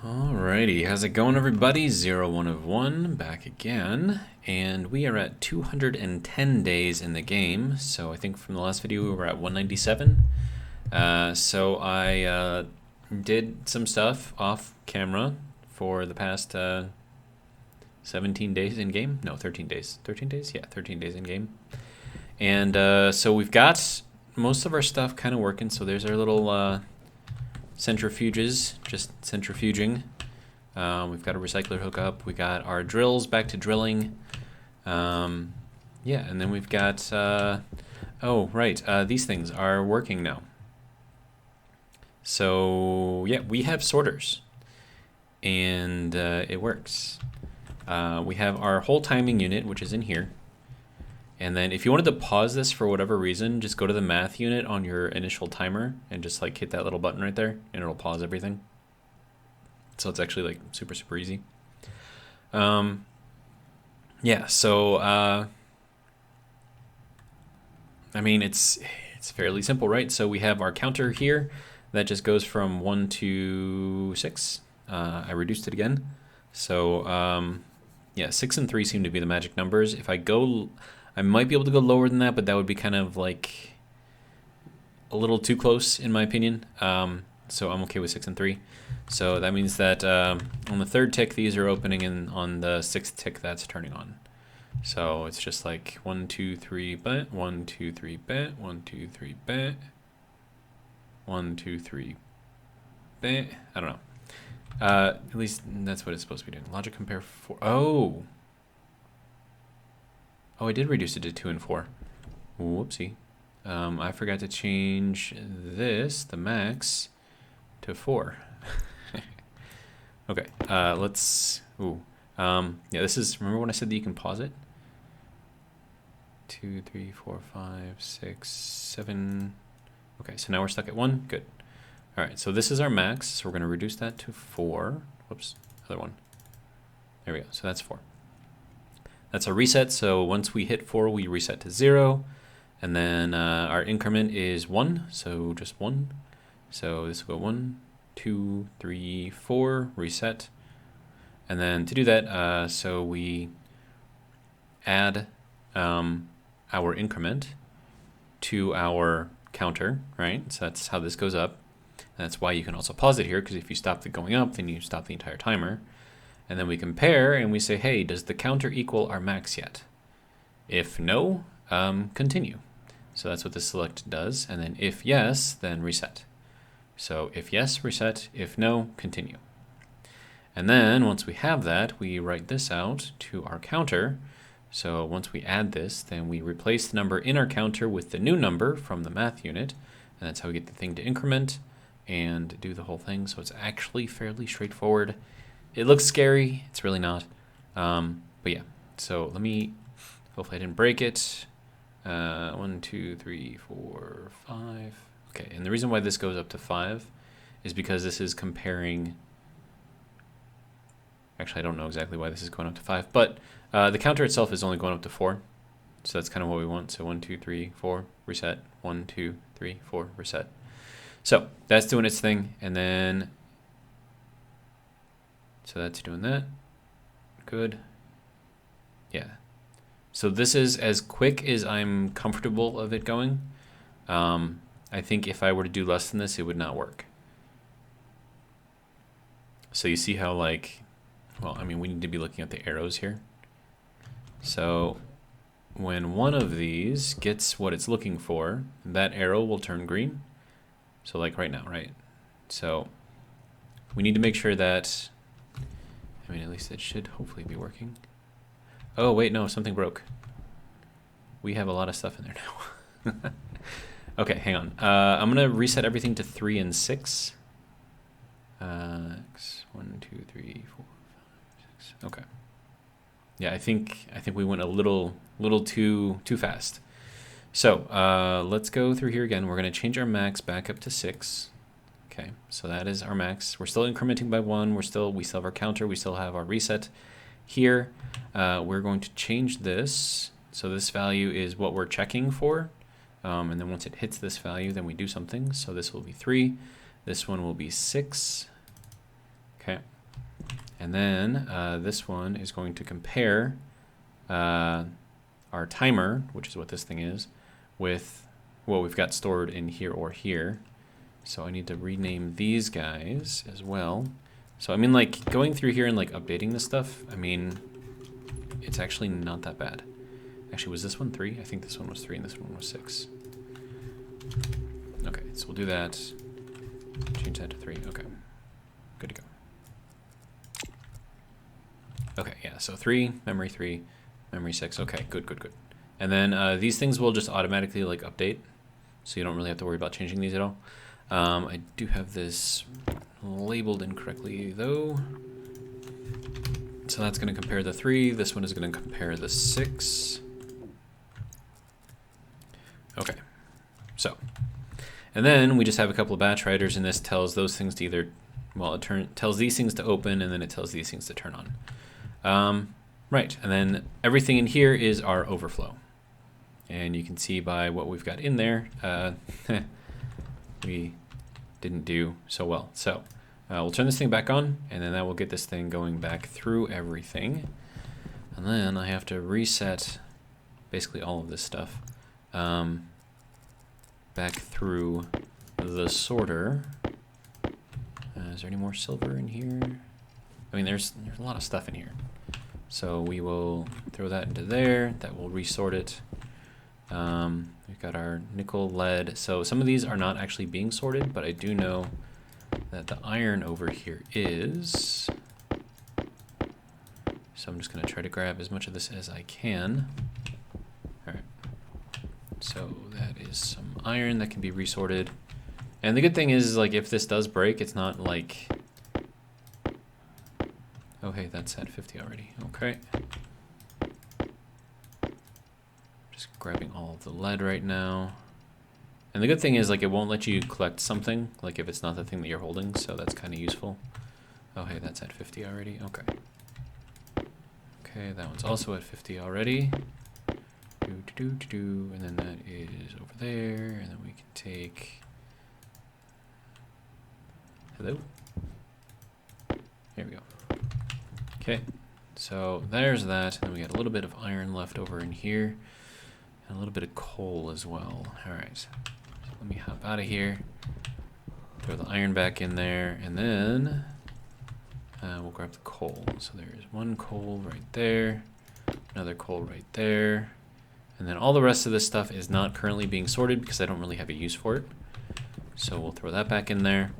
Alrighty, how's it going, everybody? 01 of 1 back again, and we are at 210 days in the game. So I think from the last video we were at 197. So I did some stuff off camera for the past 17 days in game. No, 13 days. 13 days? Yeah, 13 days in game. And so we've got most of our stuff kind of working. So there's our little centrifuges, just centrifuging. We've got a recycler hookup. We got our drills back to drilling. Yeah, and then we've got, oh, right, these things are working now. So, yeah, we have sorters, and it works. We have our whole timing unit, which is in here. And then if you wanted to pause this for whatever reason, just go to the math unit on your initial timer and just like hit that little button right there and it'll pause everything. So it's actually like super, super easy. Yeah, so I mean it's fairly simple, right? So we have our counter here that just goes from 1 to 6. I reduced it again. So yeah, 6 and 3 seem to be the magic numbers. If I go, I might be able to go lower than that, but that would be kind of like a little too close in my opinion. So I'm okay with 6 and 3. So that means that on the third tick, these are opening, and on the sixth tick, that's turning on. So it's just like 1, 2, 3, bet, 1, 2, 3, bet, 1, 2, 3, bet, 1, 2, 3, bet. I don't know. At least that's what it's supposed to be doing. Logic compare 4. Oh, I did reduce it to 2 and 4. Whoopsie. I forgot to change this, the max, to 4. Okay, let's, yeah, this is, remember when I said that you can pause it? 2, 3, 4, 5, 6, 7. Okay, so now we're stuck at 1. Good. All right, so this is our max, so we're going to reduce that to 4. Whoops, other one. There we go, so that's 4. That's a reset, so once we hit 4, we reset to 0. And then our increment is 1, so just 1. So this will go 1, 2, 3, 4, reset. And then to do that, so we add our increment to our counter, right? So that's how this goes up. And that's why you can also pause it here, because if you stop it going up, then you stop the entire timer. And then we compare and we say, hey, does the counter equal our max yet? If no, continue. So that's what the select does. And then if yes, then reset. So if yes, reset. If no, continue. And then once we have that, we write this out to our counter. So once we add this, then we replace the number in our counter with the new number from the math unit. And that's how we get the thing to increment and do the whole thing. So it's actually fairly straightforward. It looks scary. It's really not. But yeah, so let me, hopefully I didn't break it. 1, 2, 3, 4, 5. Okay, and the reason why this goes up to 5 is because this is comparing, actually I don't know exactly why this is going up to 5, but the counter itself is only going up to 4. So that's kind of what we want. So 1, 2, 3, 4, reset. 1, 2, 3, 4, reset. So that's doing its thing, and then so that's doing that. Good. Yeah. So this is as quick as I'm comfortable of it going. I think if I were to do less than this, it would not work. So you see how, like, well, I mean, we need to be looking at the arrows here. So when one of these gets what it's looking for, that arrow will turn green. So like right now, right? So we need to make sure that, I mean, at least it should hopefully be working. Oh, wait, no, something broke. We have a lot of stuff in there now. Okay, hang on. I'm going to reset everything to 3 and 6. 1, 2, 3, 4, 5, 6. Okay. Yeah, I think we went a little too fast. So let's go through here again. We're going to change our max back up to 6. Okay, so that is our max. We're still incrementing by 1. We still have our counter. We still have our reset here. We're going to change this. So this value is what we're checking for. And then once it hits this value, then we do something. So this will be 3. This one will be 6. Okay. And then this one is going to compare our timer, which is what this thing is, with what we've got stored in here or here. So I need to rename these guys as well. So I mean, like, going through here and like updating this stuff, I mean, it's actually not that bad. Actually, was this one 3? I think this one was 3 and this one was 6. Okay, so we'll do that. Change that to 3. Okay, good to go. Okay, yeah, so 3, memory 6. Okay, good, good, good. And then these things will just automatically like update, so you don't really have to worry about changing these at all. I do have this labeled incorrectly though. So that's going to compare the 3. This one is going to compare the 6. Okay, so. And then we just have a couple of batch writers, and this tells those things to either, well, it tells these things to open, and then it tells these things to turn on. Right, and then everything in here is our overflow. And you can see by what we've got in there, we didn't do so well. So we'll turn this thing back on, and then that will get this thing going back through everything. And then I have to reset basically all of this stuff back through the sorter. Is there any more silver in here? I mean, there's a lot of stuff in here. So we will throw that into there. That will resort it. We've got our nickel, lead. So some of these are not actually being sorted, but I do know that the iron over here is. So I'm just going to try to grab as much of this as I can. All right. So that is some iron that can be resorted. And the good thing is, like, if this does break, it's not like... Oh, hey, that's at 50 already. Okay. Just grabbing all of the lead right now. And the good thing is, like, it won't let you collect something, like, if it's not the thing that you're holding, so that's kind of useful. Oh, hey, that's at 50 already. Okay. Okay, that one's also at 50 already. And then that is over there, and then we can take... Hello? There we go. Okay, so there's that, and we got a little bit of iron left over in here, and a little bit of coal as well. All right, so let me hop out of here, throw the iron back in there, and then we'll grab the coal. So there's one coal right there, another coal right there, and then all the rest of this stuff is not currently being sorted because I don't really have a use for it. So we'll throw that back in there.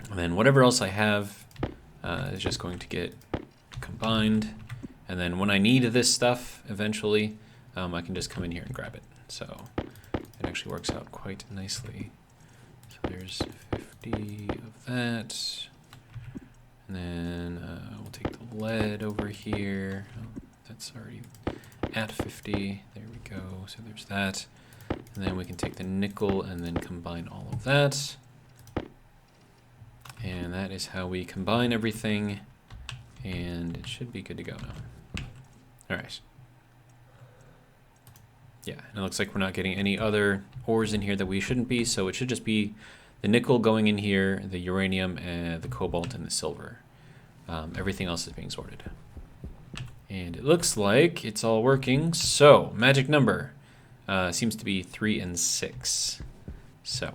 And then whatever else I have is just going to get combined. And then when I need this stuff eventually, I can just come in here and grab it. So it actually works out quite nicely. So there's 50 of that. And then we'll take the lead over here. Oh, that's already at 50. There we go. So there's that. And then we can take the nickel and then combine all of that. And that is how we combine everything, and it should be good to go now. All right. Yeah, and it looks like we're not getting any other ores in here that we shouldn't be, so it should just be the nickel going in here, the uranium, and the cobalt, and the silver. Everything else is being sorted. And it looks like it's all working, so magic number seems to be 3 and 6. So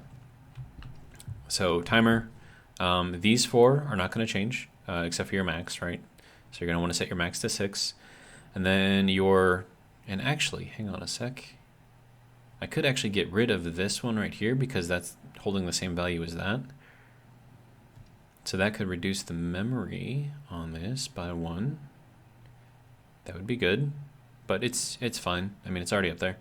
timer. These 4 are not going to change, except for your max, right? So you're going to want to set your max to 6. And then and actually, hang on a sec. I could actually get rid of this one right here because that's holding the same value as that. So that could reduce the memory on this by 1. That would be good, but it's fine. I mean, it's already up there.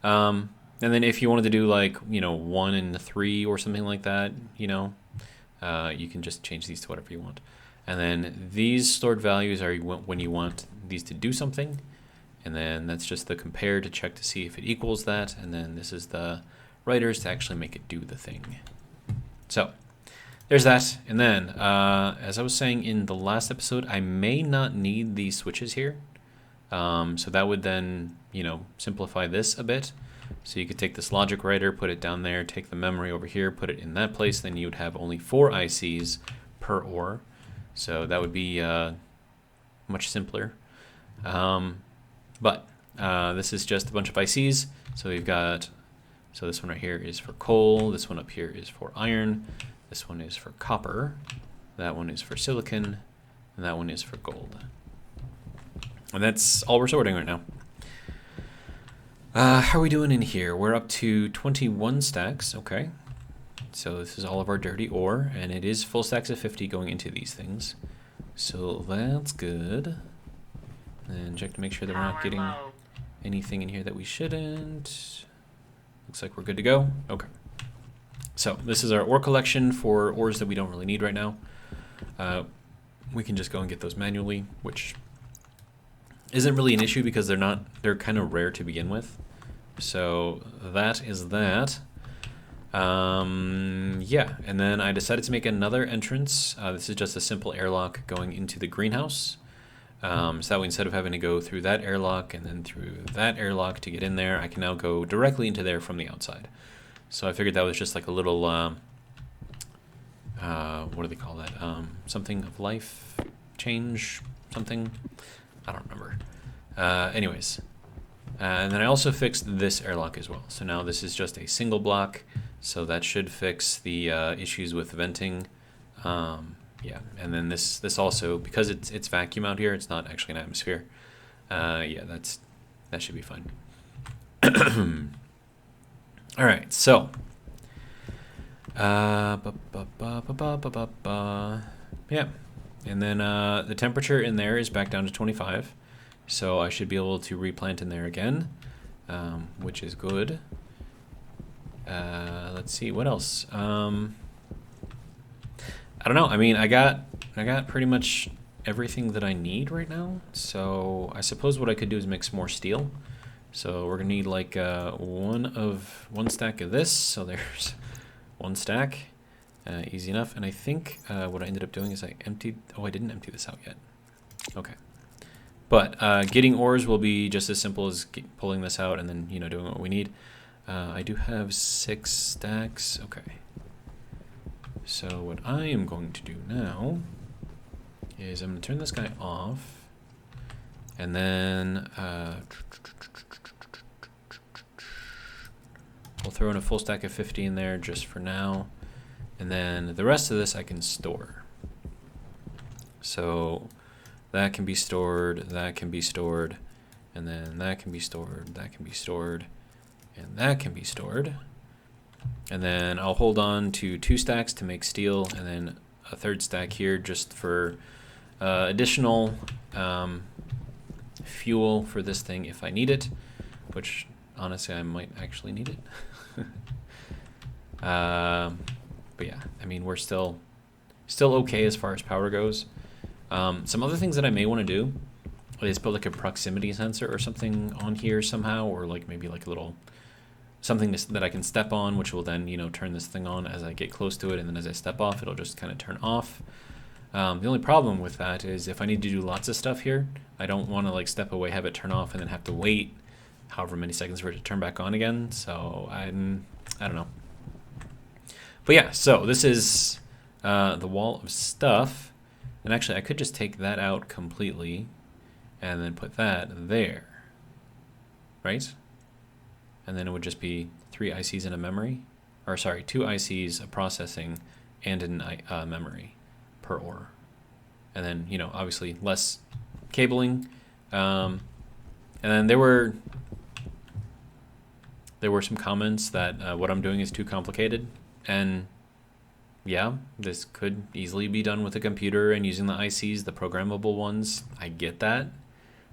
And then if you wanted to do like, 1 and 3 or something like that, you can just change these to whatever you want. And then these stored values are when you want these to do something. And then that's just the compare to check to see if it equals that. And then this is the writers to actually make it do the thing. So there's that. And then, as I was saying in the last episode, I may not need these switches here. So that would then, simplify this a bit. So you could take this logic writer, put it down there, take the memory over here, put it in that place. Then you would have only 4 ICs per ore. So that would be much simpler. But this is just a bunch of ICs. So we've got, so this one right here is for coal. This one up here is for iron. This one is for copper. That one is for silicon. And that one is for gold. And that's all we're sorting right now. How are we doing in here? We're up to 21 stacks. Okay. So this is all of our dirty ore. And it is full stacks of 50 going into these things. So that's good. And check to make sure that we're not getting anything in here that we shouldn't. Looks like we're good to go. Okay. So this is our ore collection for ores that we don't really need right now. We can just go and get those manually, which isn't really an issue because they're kind of rare to begin with. So that is that. Yeah, and then I decided to make another entrance. This is just a simple airlock going into the greenhouse. So that way, instead of having to go through that airlock and then through that airlock to get in there, I can now go directly into there from the outside. So I figured that was just like a little, what do they call that? Something of life change, something? I don't remember. Anyways, and then I also fixed this airlock as well. So now this is just a single block. So that should fix the issues with venting. Yeah, and then this also, because it's vacuum out here, it's not actually an atmosphere. Yeah, that should be fine. All right, so yeah, and then the temperature in there is back down to 25, so I should be able to replant in there again, which is good. Let's see what else. I don't know. I mean, I got pretty much everything that I need right now. So I suppose what I could do is mix more steel. So we're gonna need like one stack of this. So there's one stack, easy enough. And I think what I ended up doing is I emptied. Oh, I didn't empty this out yet. Okay. But getting ores will be just as simple as pulling this out and then doing what we need. I do have 6 stacks. Okay. So what I am going to do now is I'm going to turn this guy off, and then we'll throw in a full stack of 50 in there just for now, and then the rest of this I can store. So that can be stored, that can be stored, and then that can be stored, that can be stored, and that can be stored. And then I'll hold on to 2 stacks to make steel, and then a 3rd stack here just for additional fuel for this thing if I need it, which honestly I might actually need it. But yeah, I mean, we're still okay as far as power goes. Some other things that I may want to do is put like a proximity sensor or something on here somehow, or like maybe like a little something that I can step on, which will then, turn this thing on as I get close to it, and then as I step off, it'll just kind of turn off. The only problem with that is if I need to do lots of stuff here, I don't want to like step away, have it turn off, and then have to wait however many seconds for it to turn back on again. So I don't know. But yeah, so this is the wall of stuff. And actually, I could just take that out completely and then put that there, right? And then it would just be 3 ICs and a memory, or sorry, 2 ICs, a processing, and a memory per ore. And then, obviously less cabling. And then there were some comments that what I'm doing is too complicated. And yeah, this could easily be done with a computer and using the ICs, the programmable ones. I get that,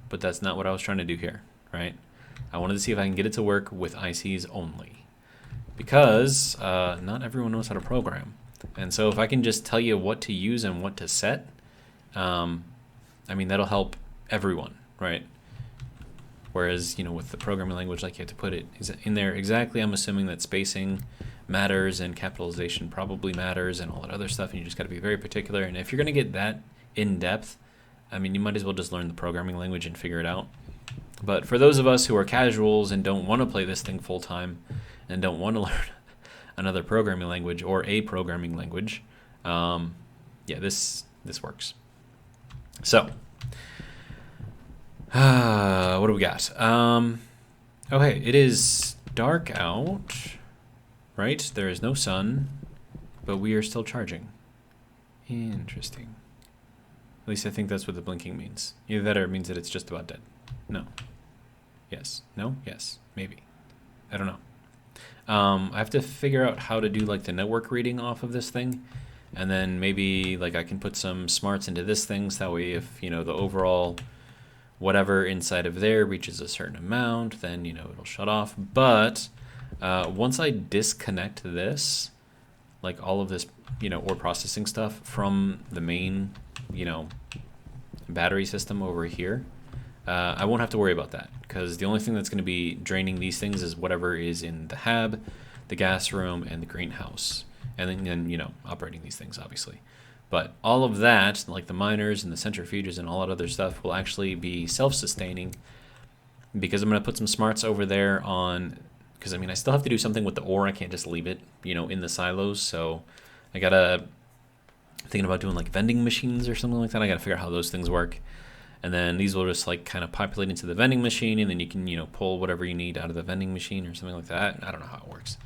but that's not what I was trying to do here, right? I wanted to see if I can get it to work with ICs only, because not everyone knows how to program. And so if I can just tell you what to use and what to set, I mean, that'll help everyone, right? Whereas, with the programming language, like you have to put it in there exactly. I'm assuming that spacing matters and capitalization probably matters and all that other stuff, and you just got to be very particular. And if you're going to get that in depth, I mean, you might as well just learn the programming language and figure it out. But for those of us who are casuals and don't want to play this thing full time and don't want to learn another programming language or a programming language, yeah, this this works. So, what do we got? Okay, it is dark out, right? There is no sun, but we are still charging. Interesting. At least I think that's what the blinking means. Either that or it means that it's just about dead. No. Yes. No? Yes. Maybe. I don't know. I have to figure out how to do like the network reading off of this thing. And then maybe like I can put some smarts into this thing so that way if, you know, the overall whatever inside of there reaches a certain amount, then, you know, it'll shut off. But once I disconnect this, like all of this, you know, ore processing stuff from the main, you know, battery system over here, I won't have to worry about that because the only thing that's going to be draining these things is whatever is in the hab, the gas room, and the greenhouse. And then, you know, operating these things, obviously. But all of that, like the miners and the centrifuges and all that other stuff, will actually be self-sustaining because I'm going to put some smarts over there on... Because, I mean, I still have to do something with the ore. I can't just leave it, you know, in the silos. So I got to... Thinking about doing, like, vending machines or something like that. I got to figure out how those things work. And then these will just, like, kind of populate into the vending machine, and then you can, you know, pull whatever you need out of the vending machine or something like that. I don't know how it works.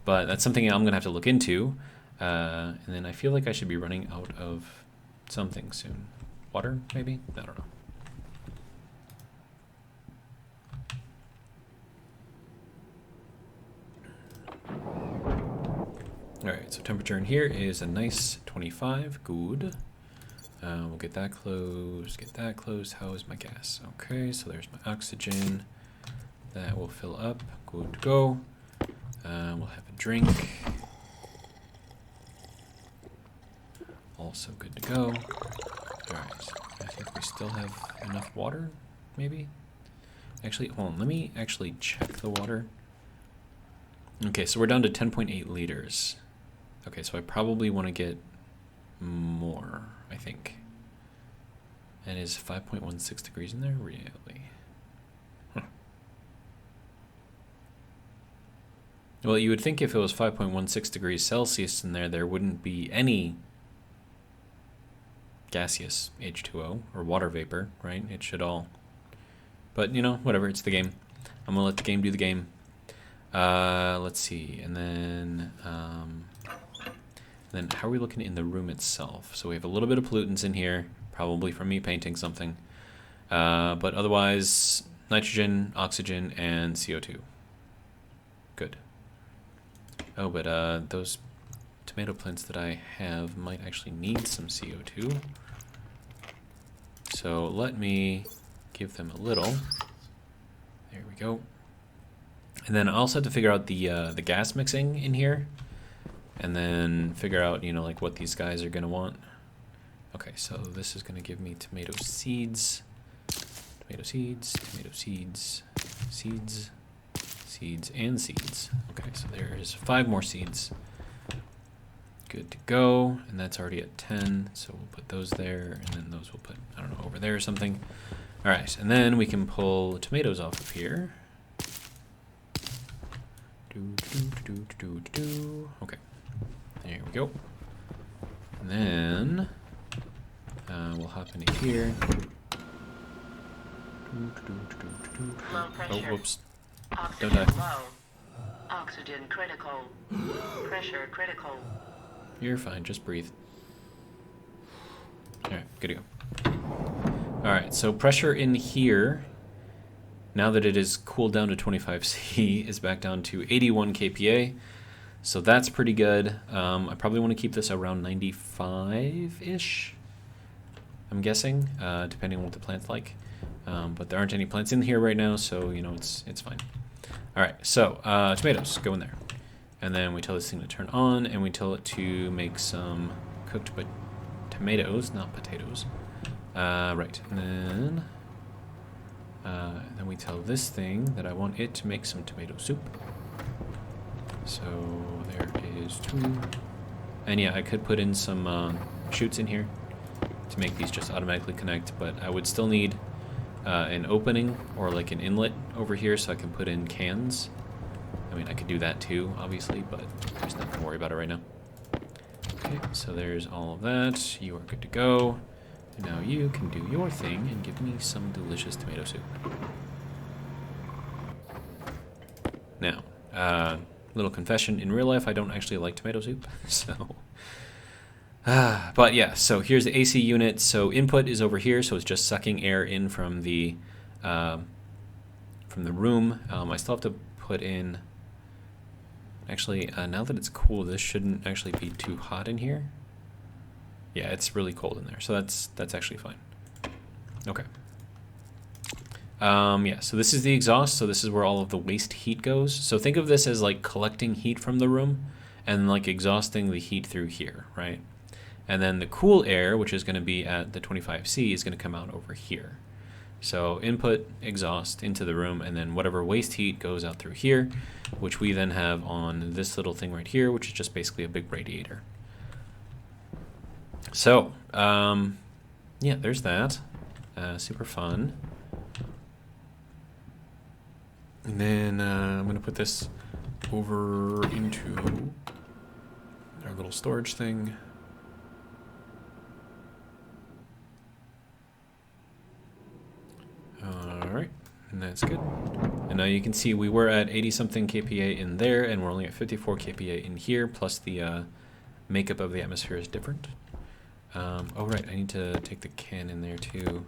But that's something I'm going to have to look into. And then I feel like I should be running out of something soon. Water, maybe? I don't know. Alright, so temperature in here is a nice 25. Good. We'll get that closed, get that closed. How is my gas? Okay, so there's my oxygen. That will fill up. Good to go. We'll have a drink. Also good to go. Alright, I think we still have enough water, maybe? Actually, hold on, let me actually check the water. Okay, so we're down to 10.8 liters. Okay, so I probably want to get more, I think. And is 5.16 degrees in there? Really? Huh. Well, you would think if it was 5.16 degrees Celsius in there, there wouldn't be any gaseous H2O or water vapor, right? It should all... But, you know, whatever, it's the game. I'm going to let the game do the game. Let's see, and then how are we looking in the room itself? So we have a little bit of pollutants in here, probably from me painting something. But otherwise, nitrogen, oxygen, and CO2. Good. Oh, but those tomato plants that I have might actually need some CO2. So let me give them a little. There we go. And then I also have to figure out the gas mixing in here. And then figure out, you know, like what these guys are going to want. Okay, so this is going to give me tomato seeds. Tomato seeds, tomato seeds, seeds, seeds, and seeds. Okay, so there's 5 more seeds. Good to go. And that's already at 10. So we'll put those there. And then those we'll put, I don't know, over there or something. All right, and then we can pull the tomatoes off of here. Okay, there we go. And then we'll hop into here. Low pressure. Oh, whoops. Oxygen Don't die. low. Oxygen critical. Pressure critical. You're fine, just breathe. Alright, good to go. Alright, so pressure in here, now that it is cooled down to 25C, is back down to 81 kPa. So that's pretty good. I probably want to keep this around 95-ish, I'm guessing, depending on what the plant's like. But there aren't any plants in here right now, so, you know, it's fine. Alright, so tomatoes go in there. And then we tell this thing to turn on, and we tell it to make some cooked tomatoes, not potatoes. Right, and then we tell this thing that I want it to make some tomato soup. So there is 2. And yeah, I could put in some chutes in here to make these just automatically connect, but I would still need an opening or like an inlet over here so I can put in cans. I mean, I could do that too, obviously, but there's nothing to worry about it right now. Okay, so there's all of that. You are good to go. And now you can do your thing and give me some delicious tomato soup. Now, little confession, in real life I don't actually like tomato soup, so... but yeah, so here's the AC unit. So input is over here, so it's just sucking air in from the room. I still have to put in... Actually, now that it's cool, this shouldn't actually be too hot in here. Yeah, it's really cold in there, so that's actually fine. Okay. Yeah, so this is the exhaust, so this is where all of the waste heat goes. So think of this as like collecting heat from the room and like exhausting the heat through here, right? And then the cool air, which is going to be at the 25C, is going to come out over here. So input, exhaust into the room, and then whatever waste heat goes out through here, which we then have on this little thing right here, which is just basically a big radiator. So, yeah, there's that. Super fun. And then I'm going to put this over into our little storage thing. Alright, and that's good. And now you can see we were at 80-something kPa in there, and we're only at 54 kPa in here, plus the makeup of the atmosphere is different. Oh right, I need to take the can in there too.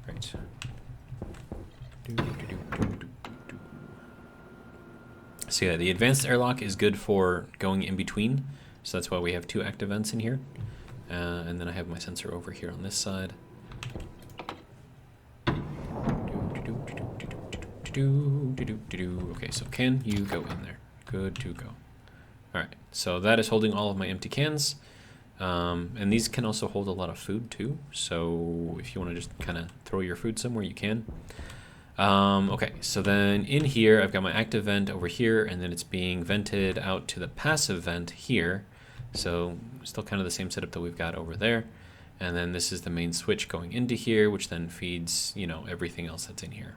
Right. So yeah, the advanced airlock is good for going in between, so that's why we have 2 active vents in here. And then I have my sensor over here on this side. Okay, so can you go in there? Good to go. Alright, so that is holding all of my empty cans. And these can also hold a lot of food too, so if you want to just kind of throw your food somewhere, you can. Okay, so then in here, I've got my active vent over here, and then it's being vented out to the passive vent here. So still kind of the same setup that we've got over there. And then this is the main switch going into here, which then feeds, you know, everything else that's in here.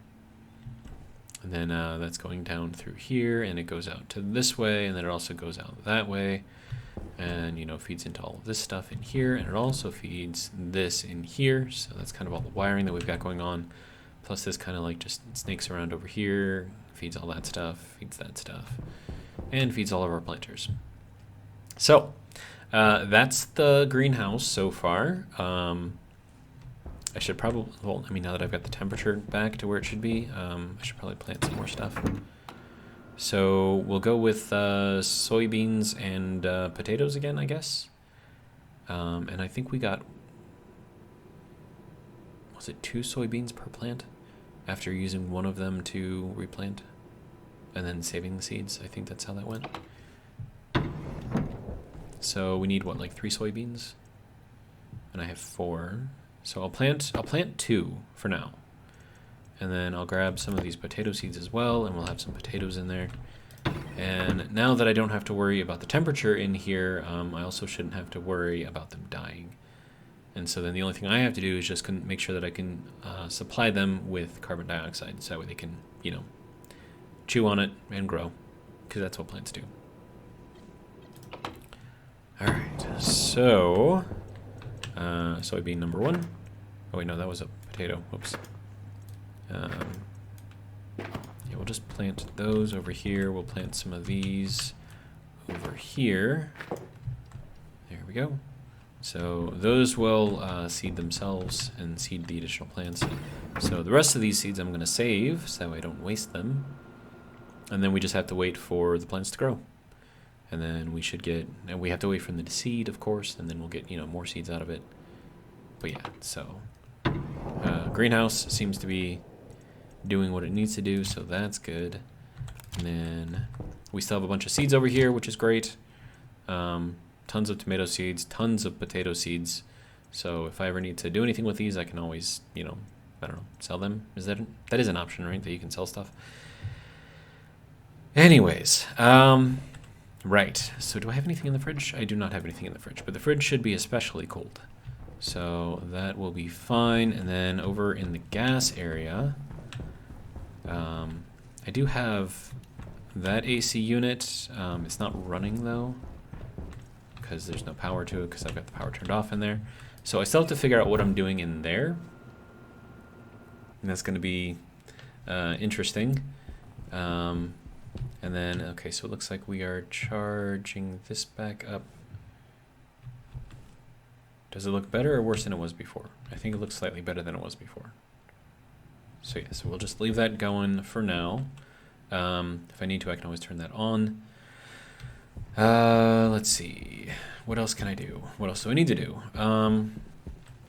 And then that's going down through here, and it goes out to this way, and then it also goes out that way. And, you know, feeds into all of this stuff in here, and it also feeds this in here. So that's kind of all the wiring that we've got going on. Plus this kind of like just snakes around over here, feeds all that stuff, feeds that stuff, and feeds all of our planters. So that's the greenhouse so far. I should probably, well, I mean, now that I've got the temperature back to where it should be, I should probably plant some more stuff. So we'll go with soybeans and potatoes again, I guess. And I think we got, was it 2 soybeans per plant after using one of them to replant and then saving the seeds? I think that's how that went. So we need what, like 3 soybeans? And I have 4. So I'll plant 2 for now. And then I'll grab some of these potato seeds as well, and we'll have some potatoes in there. And now that I don't have to worry about the temperature in here, I also shouldn't have to worry about them dying. And so then the only thing I have to do is just make sure that I can supply them with carbon dioxide, so that way they can, you know, chew on it and grow, because that's what plants do. All right, so soybean number 1. Oh wait, no, that was a potato. Whoops. Yeah, we'll just plant those over here. We'll plant some of these over here. There we go. So those will seed themselves and seed the additional plants. So the rest of these seeds I'm going to save, so that way I don't waste them. And then we just have to wait for the plants to grow. And then we should get, and we have to wait for them to seed, of course, and then we'll get, you know, more seeds out of it. But yeah, so greenhouse seems to be doing what it needs to do, so that's good. And then we still have a bunch of seeds over here, which is great. Tons of tomato seeds, tons of potato seeds. So if I ever need to do anything with these, I can always, you know, I don't know, sell them. That is an option, right? That you can sell stuff. Anyways, right. So do I have anything in the fridge? I do not have anything in the fridge, but the fridge should be especially cold. So that will be fine. And then over in the gas area, I do have that AC unit. It's not running though. because there's no power to it because I've got the power turned off in there. So I still have to figure out what I'm doing in there. And that's going to be interesting. And then, okay, so it looks like we are charging this back up. Does it look better or worse than it was before? I think it looks slightly better than it was before. So yeah, so we'll just leave that going for now. If I need to, I can always turn that on. Let's see. What else can I do? What else do I need to do? So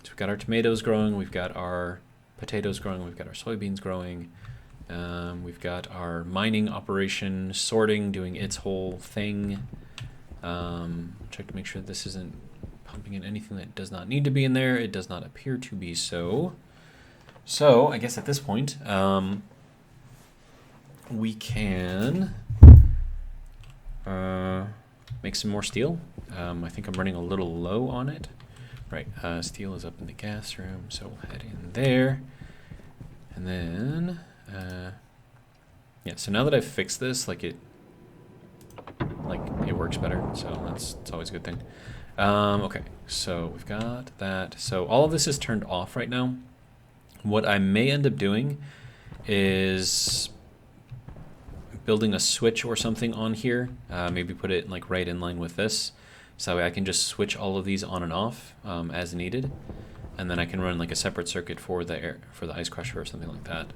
we've got our tomatoes growing. We've got our potatoes growing. We've got our soybeans growing. We've got our mining operation sorting, doing its whole thing. Check to make sure this isn't pumping in anything that does not need to be in there. It does not appear to be so. So I guess at this point, we can make some more steel. I think I'm running a little low on it. Right, steel is up in the gas room, so we'll head in there. And then, yeah, so now that I've fixed this, it works better, so it's always a good thing. Okay, so we've got that. So all of this is turned off right now. What I may end up doing is building a switch or something on here. Maybe put it right in line with this, so that way I can just switch all of these on and off as needed, and then I can run a separate circuit for the ice crusher or something like that.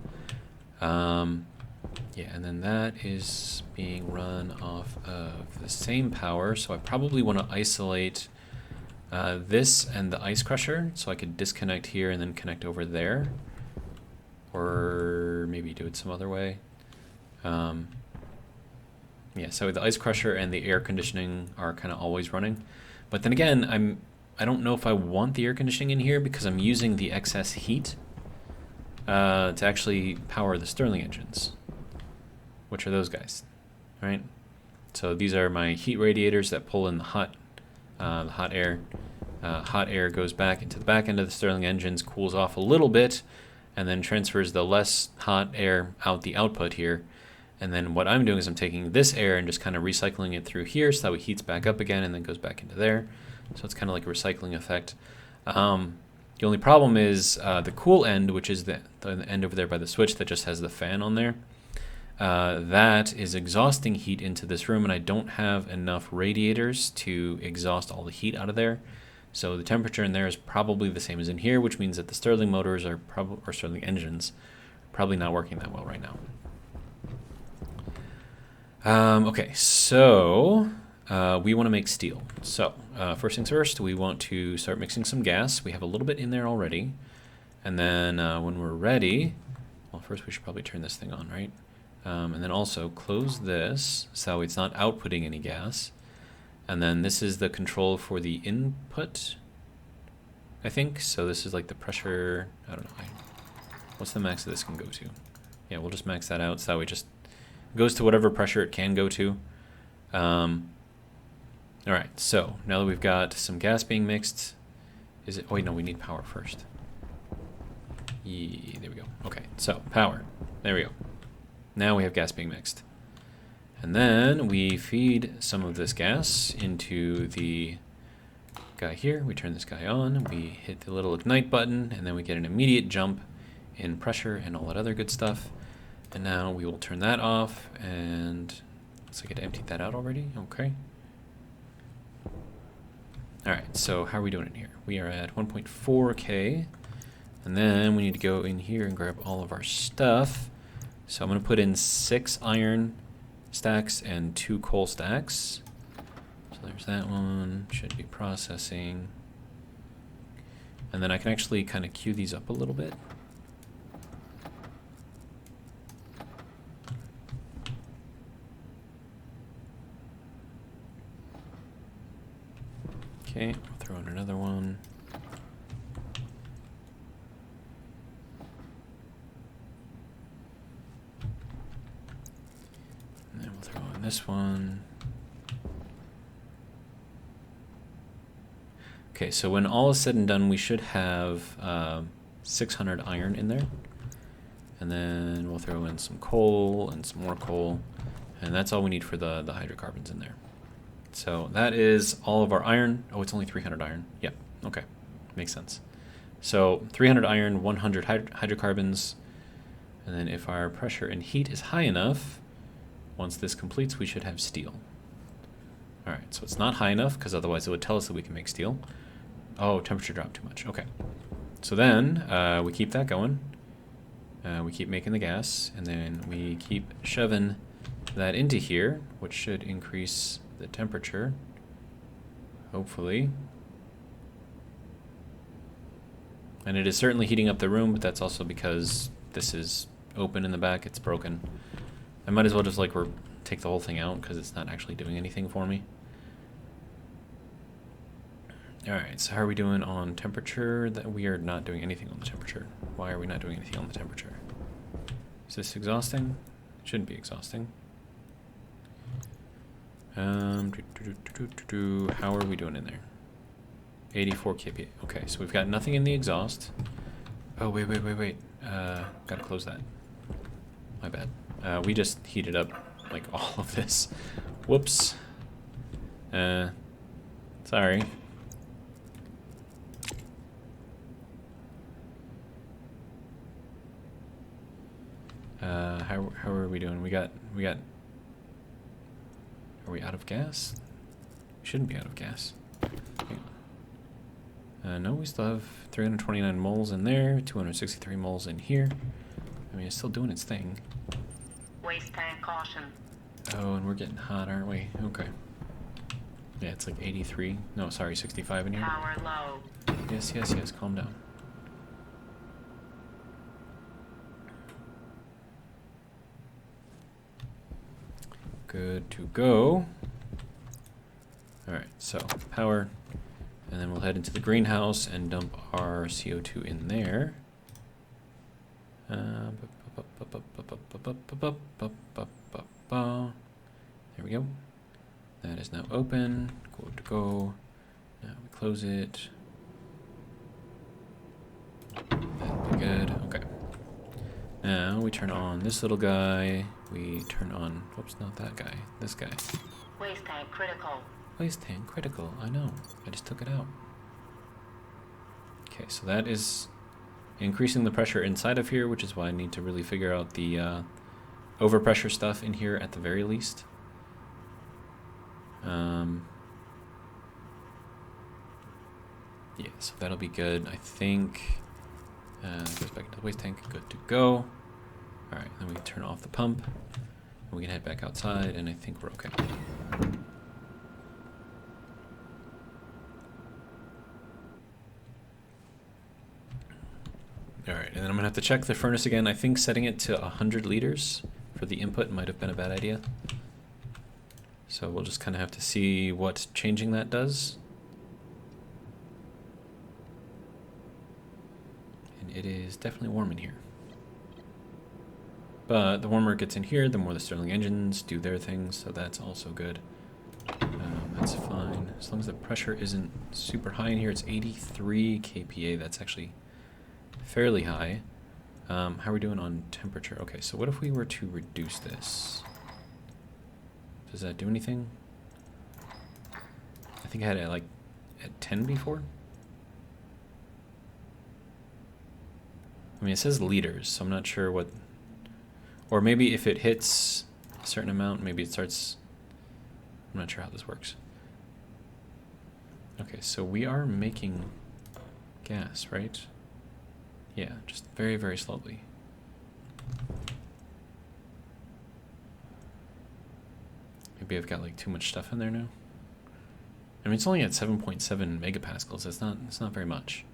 Yeah, and then that is being run off of the same power, so I probably want to isolate this and the ice crusher, so I could disconnect here and then connect over there, or maybe do it some other way. Yeah, so the ice crusher and the air conditioning are kind of always running, but then again, I don't know if I want the air conditioning in here because I'm using the excess heat to actually power the Stirling engines, which are those guys, right? So these are my heat radiators that pull in the hot air. Hot air goes back into the back end of the Stirling engines, cools off a little bit, and then transfers the less hot air out the output here. And then what I'm doing is I'm taking this air and just kind of recycling it through here so that it heats back up again and then goes back into there. So it's kind of like a recycling effect. The only problem is the cool end, which is the end over there by the switch that just has the fan on there. That is exhausting heat into this room, and I don't have enough radiators to exhaust all the heat out of there. So the temperature in there is probably the same as in here, which means that the Stirling motors or Stirling engines are probably not working that well right now. Okay, so we want to make steel. So first things first, we want to start mixing some gas. We have a little bit in there already. And then when we're ready, well, first we should probably turn this thing on, right? And then also close this so it's not outputting any gas. And then this is the control for the input, I think. So this is the pressure, I don't know. What's the max that this can go to? Yeah, we'll just max that out so that way it just goes to whatever pressure it can go to. All right, so now that we've got some gas being mixed, oh wait, no, we need power first. Yeah, there we go. Okay, so power, there we go. Now we have gas being mixed. And then we feed some of this gas into the guy here. We turn this guy on, we hit the little ignite button, and then we get an immediate jump in pressure and all that other good stuff. And now we will turn that off, and looks like it emptied that out already. Okay. Alright, so how are we doing in here? We are at 1.4K, and then we need to go in here and grab all of our stuff. So I'm going to put in 6 iron stacks and 2 coal stacks. So there's that one, should be processing. And then I can actually kind of queue these up a little bit. Okay, we'll throw in another one. And then we'll throw in this one. Okay, so when all is said and done, we should have 600 iron in there. And then we'll throw in some coal and some more coal. And that's all we need for the hydrocarbons in there. so that is all of our iron. Oh, it's only 300 iron. Yeah, okay, makes sense. So 300 iron, 100 hydrocarbons, and then if our pressure and heat is high enough, once this completes, we should have steel. All right, so it's not high enough because otherwise it would tell us that we can make steel. Oh, temperature dropped too much. Okay, so then we keep that going. We keep making the gas, and then we keep shoving that into here, which should increase the temperature, hopefully. And it is certainly heating up the room, but that's also because this is open in the back, it's broken. I might as well just like take the whole thing out because it's not actually doing anything for me. Alright, so how are we doing on temperature? That we are not doing anything on the temperature. Why are we not doing anything on the temperature? Is this exhausting? It shouldn't be exhausting. How are we doing in there? 84 kPa. Okay, so we've got nothing in the exhaust. Oh, wait. Gotta close that. My bad. We just heated up, like, all of this. Whoops. Sorry. How are we doing? We got... Are we out of gas? We shouldn't be out of gas. No, we still have 329 moles in there, 263 moles in here. I mean, it's still doing its thing. Waste tank caution. Oh, and we're getting hot, aren't we? Okay. Yeah, it's like 83. No, sorry, 65 in here. Power low. Yes, calm down. Good to go. Alright, so power. And then we'll head into the greenhouse and dump our CO2 in there. There we go. That is now open. Good to go. Now we close it. That'll be good. Okay. Now we turn on this little guy. We turn on, whoops, not that guy. This guy. Waste tank critical. Waste tank critical. I know. I just took it out. Okay, so that is increasing the pressure inside of here, which is why I need to really figure out the overpressure stuff in here at the very least. Yeah, so that'll be good. I think goes back into the waste tank. Good to go. All right, then we can turn off the pump. And we can head back outside, and I think we're okay. Alright, and then I'm going to have to check the furnace again. I think setting it to 100 liters for the input might have been a bad idea. So we'll just kind of have to see what changing that does. And it is definitely warm in here. But the warmer it gets in here, the more the Stirling engines do their things, so that's also good. That's fine. As long as the pressure isn't super high in here, it's 83 kPa. That's actually fairly high. How are we doing on temperature? Okay, so what if we were to reduce this? Does that do anything? I think I had it like at 10 before. I mean, it says liters, so I'm not sure what... Or maybe if it hits a certain amount, maybe it starts... I'm not sure how this works. Okay, so we are making gas, right? Yeah, just very, very slowly. Maybe I've got like too much stuff in there now. I mean, it's only at 7.7 megapascals. It's not very much.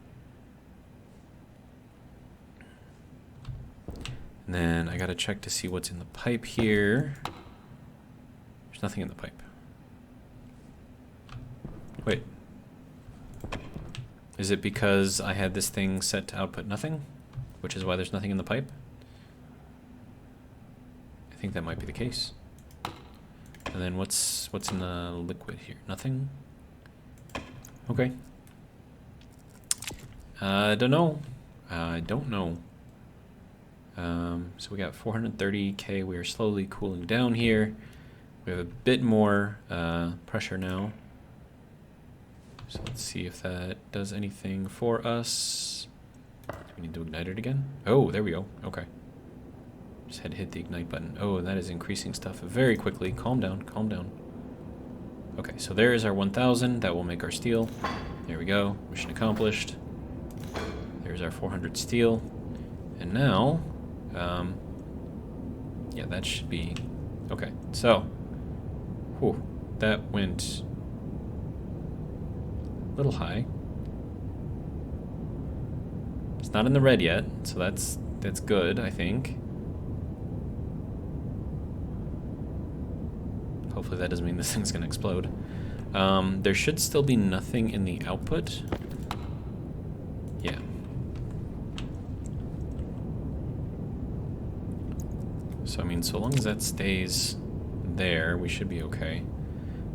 And then I gotta check to see what's in the pipe here. There's nothing in the pipe. Wait. Is it because I had this thing set to output nothing? Which is why there's nothing in the pipe? I think that might be the case. And then what's in the liquid here? Nothing? Okay. I don't know. I don't know. So we got 430K. We are slowly cooling down here. We have a bit more pressure now. So let's see if that does anything for us. Do we need to ignite it again? Oh, there we go. Okay. Just had to hit the ignite button. Oh, that is increasing stuff very quickly. Calm down, calm down. Okay, so there is our 1,000. That will make our steel. There we go. Mission accomplished. There's our 400 steel. And now, yeah, that should be... Okay, so, whew, that went a little high. It's not in the red yet, so that's good, I think. Hopefully that doesn't mean this thing's gonna explode. There should still be nothing in the output. Yeah. So, I mean, so long as that stays there, we should be okay.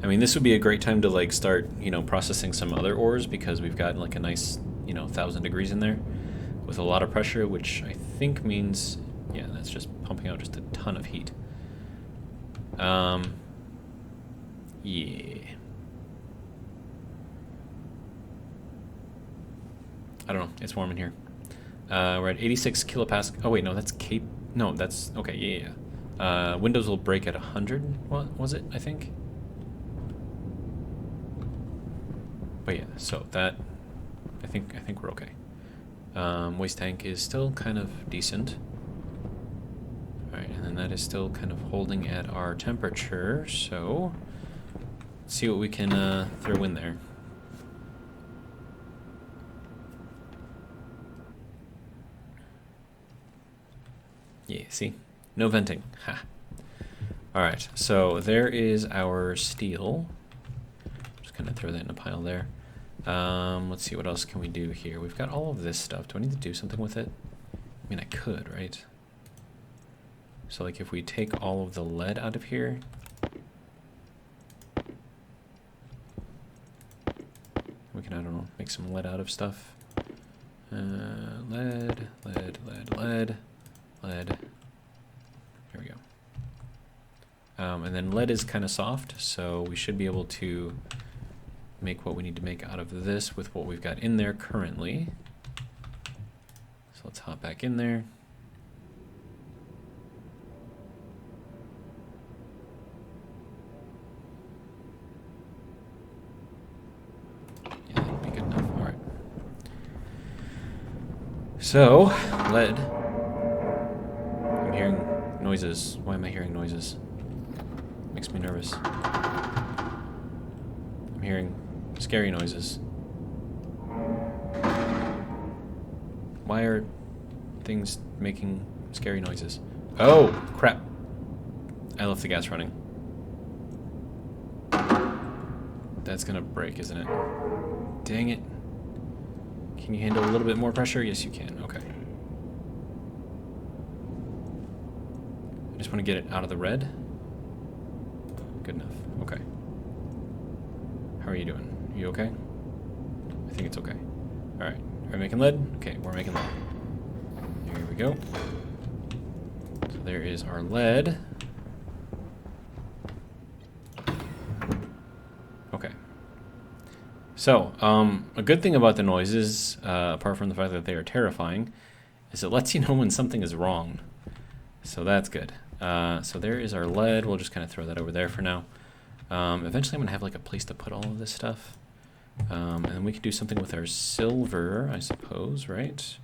I mean, this would be a great time to, like, start, you know, processing some other ores because we've got, like, a nice, you know, 1,000 degrees in there with a lot of pressure, which I think means, yeah, that's just pumping out just a ton of heat. Yeah. I don't know. It's warm in here. We're at 86 kilopascal. Oh, wait, no, that's Cape. No, that's... Okay, yeah. Windows will break at 100. What was it, I think? But yeah, so that... I think we're okay. Waste tank is still kind of decent. Alright, and then that is still kind of holding at our temperature, so... Let's see what we can throw in there. Yeah, see? No venting. Ha. Alright, so there is our steel. Just kind of throw that in a pile there. Let's see, what else can we do here? We've got all of this stuff. Do I need to do something with it? I mean, I could, right? So, like, if we take all of the lead out of here... We can, I don't know, make some lead out of stuff. Lead. Here we go. And then lead is kind of soft, so we should be able to make what we need to make out of this with what we've got in there currently. So let's hop back in there. Yeah, that'd be good enough. All right. So, lead. I'm hearing noises. Why am I hearing noises? Makes me nervous. I'm hearing scary noises. Why are things making scary noises? Oh, crap. I left the gas running. That's gonna break, isn't it? Dang it. Can you handle a little bit more pressure? Yes, you can. Okay. I just want to get it out of the red. Good enough. Okay. How are you doing? Are you okay? I think it's okay. Alright. Are we making lead? Okay, we're making lead. Here we go. So there is our lead. Okay. So, a good thing about the noises, apart from the fact that they are terrifying, is it lets you know when something is wrong. So that's good. So there is our lead. We'll just kind of throw that over there for now. Eventually I'm going to have like a place to put all of this stuff. And then we could do something with our silver, I suppose, right?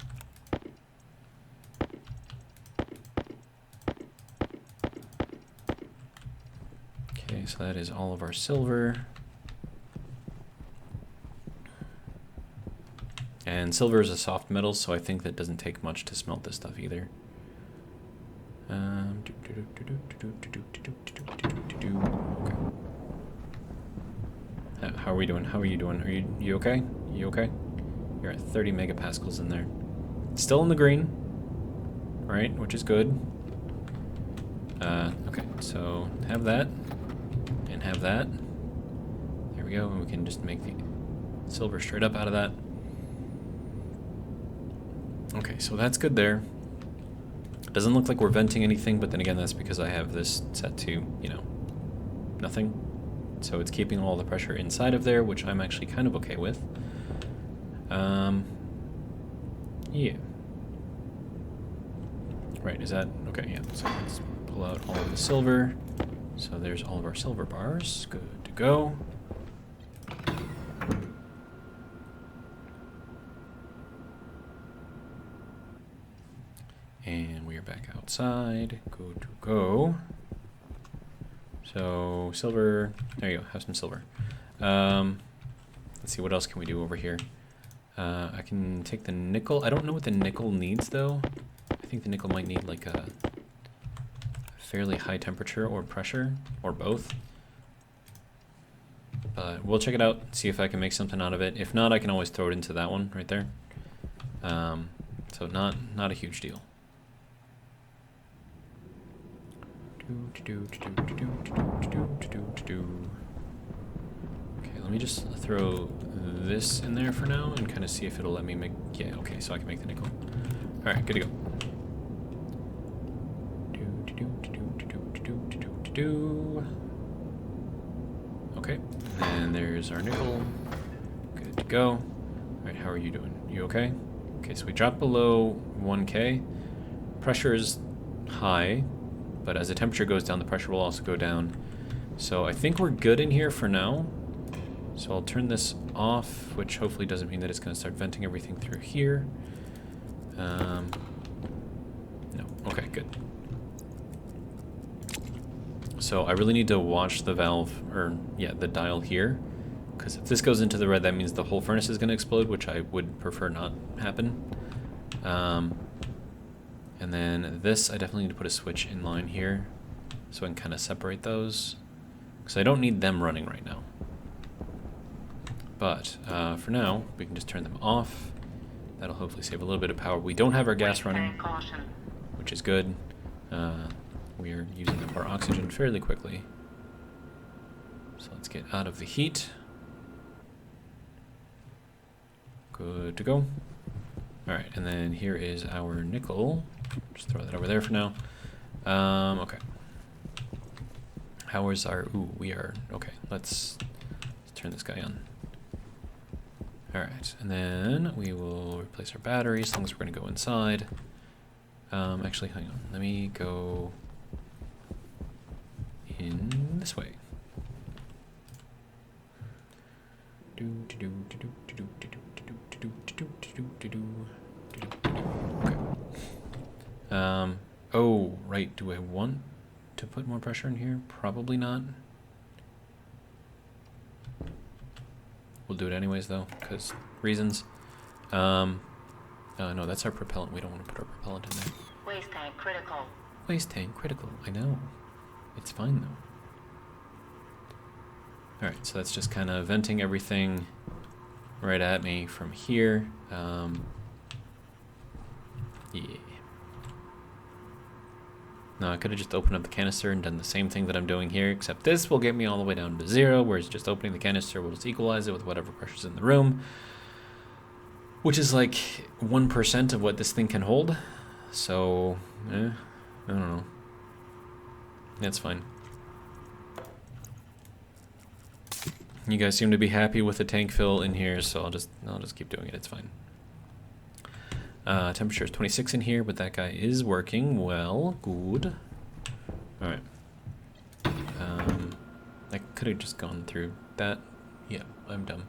Okay, so that is all of our silver. And silver is a soft metal, so I think that doesn't take much to smelt this stuff either. Okay. How are we doing? How are you doing? Are you okay? You okay? You're at 30 megapascals in there. Still in the green, right? Which is good. Okay, so have that and have that. There we go, and we can just make the silver straight up out of that. Okay, so that's good there. Doesn't look like we're venting anything, but then again, that's because I have this set to, you know, nothing. So it's keeping all the pressure inside of there, which I'm actually kind of okay with. Yeah. Right, is that... Okay, yeah. So let's pull out all of the silver. So there's all of our silver bars. Good to go. And we are back outside. Good to go. So, silver. There you go, have some silver. Let's see, what else can we do over here? I can take the nickel. I don't know what the nickel needs, though. I think the nickel might need, like, a fairly high temperature or pressure, or both. But we'll check it out, see if I can make something out of it. If not, I can always throw it into that one right there. So not a huge deal. Okay, let me just throw this in there for now and kind of see if it'll let me make... Yeah, okay, so I can make the nickel. Alright, good to go. Okay, and there's our nickel. Good to go. Alright, how are you doing? You okay? Okay, so we dropped below 1K. Pressure is high, but as the temperature goes down, the pressure will also go down. So I think we're good in here for now. So I'll turn this off, which hopefully doesn't mean that it's going to start venting everything through here. No. Okay, good. So I really need to watch the valve, or yeah, the dial here. Because if this goes into the red, that means the whole furnace is going to explode, which I would prefer not happen. And then this, I definitely need to put a switch in line here so I can kind of separate those. Because I don't need them running right now. But for now, we can just turn them off. That'll hopefully save a little bit of power. We don't have our gas running, which is good. We are using up our oxygen fairly quickly. So let's get out of the heat. Good to go. Alright, and then here is our nickel. Just throw that over there for now. Okay. How is our... Ooh, we are... Okay, let's turn this guy on. Alright, and then we will replace our battery as long as we're going to go inside. Actually, hang on. Let me go in this way. Okay. Oh, right. Do I want to put more pressure in here? Probably not. We'll do it anyways, though, because reasons. No, that's our propellant. We don't want to put our propellant in there. Waste tank critical. Waste tank critical. I know. It's fine, though. Alright, so that's just kind of venting everything right at me from here. Yeah. No, I could have just opened up the canister and done the same thing that I'm doing here, except this will get me all the way down to 0, whereas just opening the canister will just equalize it with whatever pressure's in the room, which is like 1% of what this thing can hold. So, I don't know. That's fine. You guys seem to be happy with the tank fill in here, so I'll just keep doing it. It's fine. Temperature is 26 in here, but that guy is working well. Good. All right. I could have just gone through that. Yeah, I'm dumb.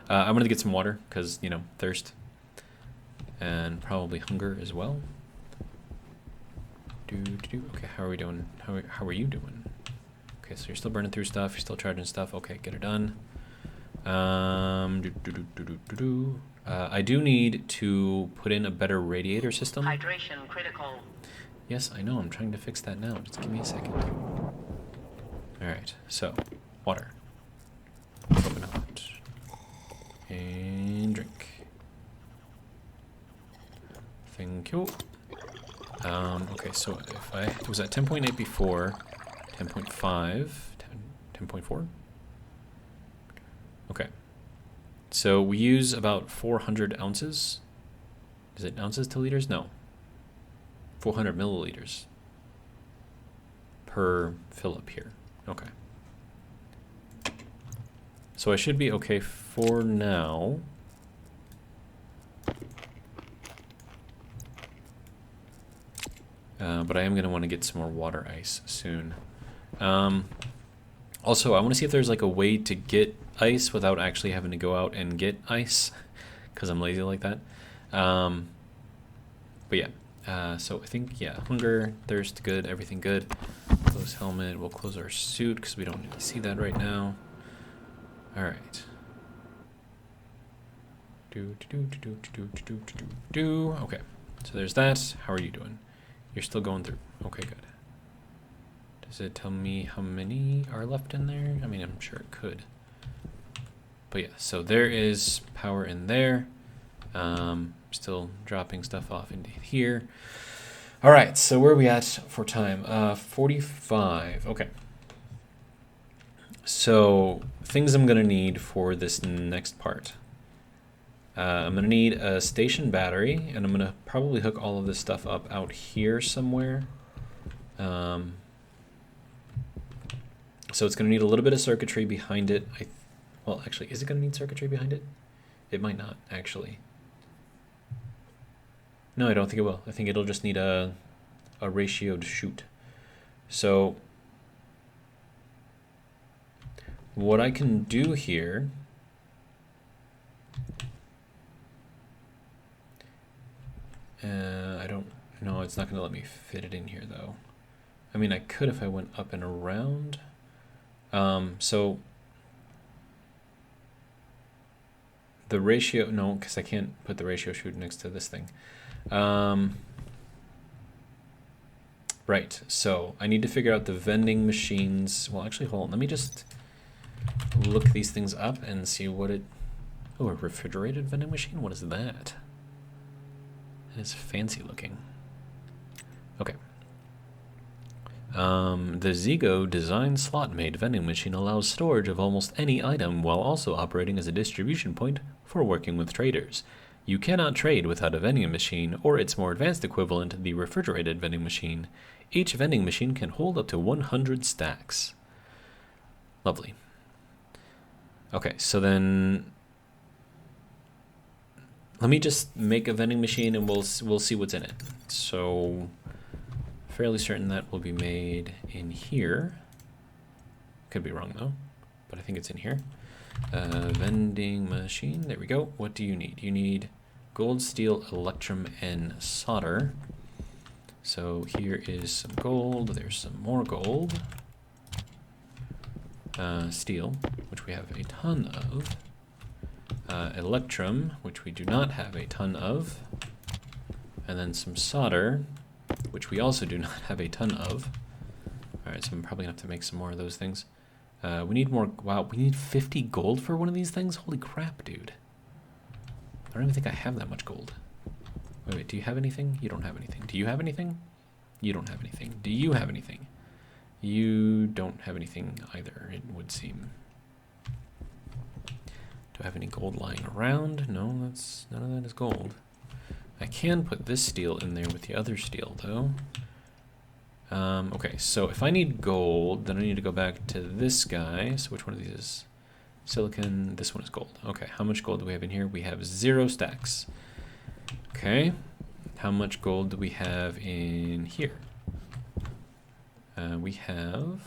I'm gonna get some water because thirst and probably hunger as well. Okay, how are we doing? How are you doing? Okay, so you're still burning through stuff. You're still charging stuff. Okay, get it done. I do need to put in a better radiator system. Hydration critical. Yes, I know. I'm trying to fix that now. Just give me a second. All right. So, water. Open hot. And drink. Thank you. Okay, so if I was at 10.8 before, 10.5, 10.4. Okay. So we use about 400 ounces. Is it ounces to liters? No. 400 milliliters per fill up here. Okay. So I should be okay for now. But I am going to want to get some more water ice soon. Also, I want to see if there's like a way to get ice without actually having to go out and get ice, because I'm lazy like that. But yeah, so I think, yeah, hunger, thirst, good, everything good. Close helmet, we'll close our suit because we don't really see that right now. All right. Okay, so there's that. How are you doing? You're still going through. Okay, good. Does it tell me how many are left in there? I mean, I'm sure it could. But yeah, so there is power in there. Still dropping stuff off into here. All right, so where are we at for time? 45. Okay. So things I'm going to need for this next part. I'm going to need a station battery, and I'm going to probably hook all of this stuff up out here somewhere. So it's going to need a little bit of circuitry behind it. Well, actually, is it going to need circuitry behind it? It might not, actually. No, I don't think it will. I think it'll just need a ratioed chute. So what I can do here I don't know, it's not going to let me fit it in here though. I mean, I could if I went up and around. So the ratio, no, because I can't put the ratio chute next to this thing. Right, so I need to figure out the vending machines. Well, actually, hold on. Let me just look these things up and see what it... Oh, a refrigerated vending machine? What is that? That is fancy looking. Okay. The Zigo design slot-made vending machine allows storage of almost any item while also operating as a distribution point for working with traders. You cannot trade without a vending machine or its more advanced equivalent, the refrigerated vending machine. Each vending machine can hold up to 100 stacks. Lovely. Okay, so then let me just make a vending machine and we'll see what's in it. So fairly certain that will be made in here. Could be wrong though, but I think it's in here. Vending machine, there we go. What do you need? You need gold, steel, electrum, and solder. So here is some gold, there's some more gold. Steel, which we have a ton of. Electrum, which we do not have a ton of. And then some solder, which we also do not have a ton of. Alright, so I'm probably going to have to make some more of those things. We need more. Wow, we need 50 gold for one of these things? Holy crap, dude. I don't even think I have that much gold. Wait, do you have anything? You don't have anything. Do you have anything? You don't have anything. Do you have anything? You don't have anything either, it would seem. Do I have any gold lying around? No, that's none of that is gold. I can put this steel in there with the other steel, though. Okay, so if I need gold, then I need to go back to this guy. So which one of these is silicon? This one is gold. Okay, how much gold do we have in here? We have 0 stacks. Okay, how much gold do we have in here? We have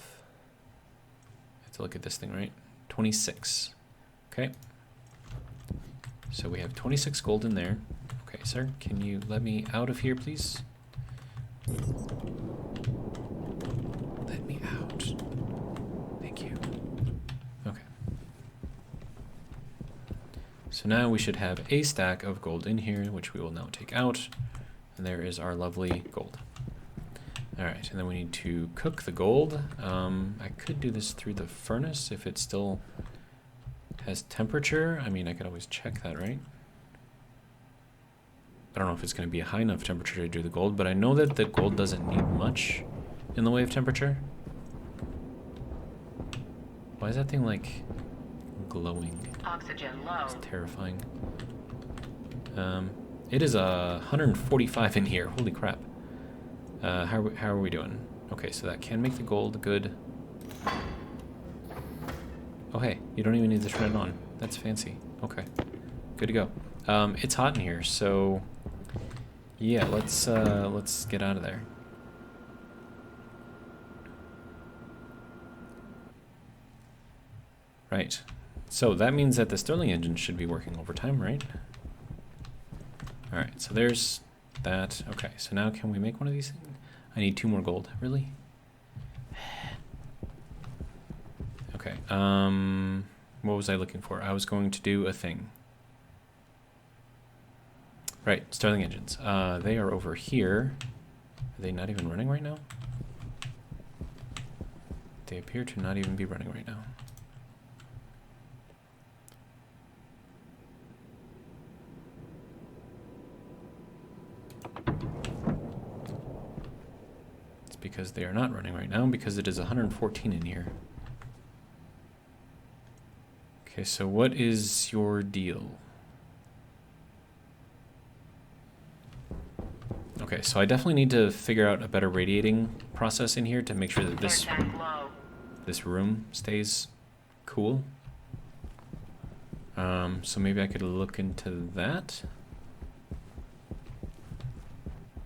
to look at this thing, right? 26. Okay. So we have 26 gold in there. Okay, sir, can you let me out of here, please? Let me out. Thank you. Okay. So now we should have a stack of gold in here, which we will now take out. And there is our lovely gold. Alright, and then we need to cook the gold. I could do this through the furnace if it still has temperature. I mean, I could always check that, right? I don't know if it's going to be a high enough temperature to do the gold, but I know that the gold doesn't need much in the way of temperature. Why is that thing, like, glowing? Oxygen low. It's terrifying. It is 145 in here. Holy crap. How are we doing? Okay, so that can make the gold good. Oh, hey, you don't even need to turn it on. That's fancy. Okay, good to go. It's hot in here, so yeah, let's get out of there. Right. So that means that the Stirling engine should be working overtime, right? All right, so there's that. Okay, so now can we make one of these things? I need 2 more gold. Really? Okay, what was I looking for? I was going to do a thing. Right, Stirling engines. They are over here. Are they not even running right now? They appear to not even be running right now. It's because they are not running right now, because it is 114 in here. Okay, so what is your deal? Okay, so I definitely need to figure out a better radiating process in here to make sure that this room stays cool. So maybe I could look into that.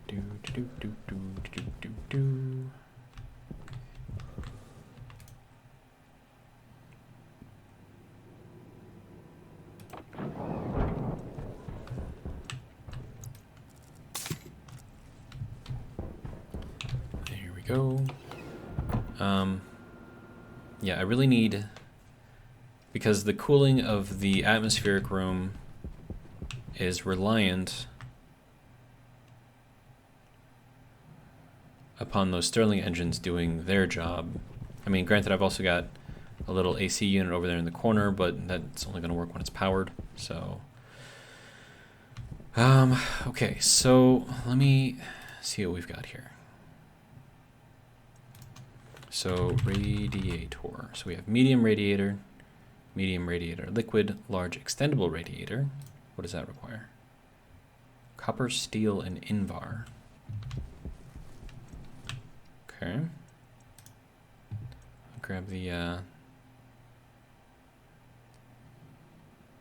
Do do do do do do do. There we go. Yeah, I really need, because the cooling of the atmospheric room is reliant upon those Stirling engines doing their job. I mean, granted, I've also got a little AC unit over there in the corner, but that's only going to work when it's powered, so. Okay, so let me see what we've got here. So radiator. So we have medium radiator liquid, large extendable radiator. What does that require? Copper, steel, and Invar. Okay. Grab the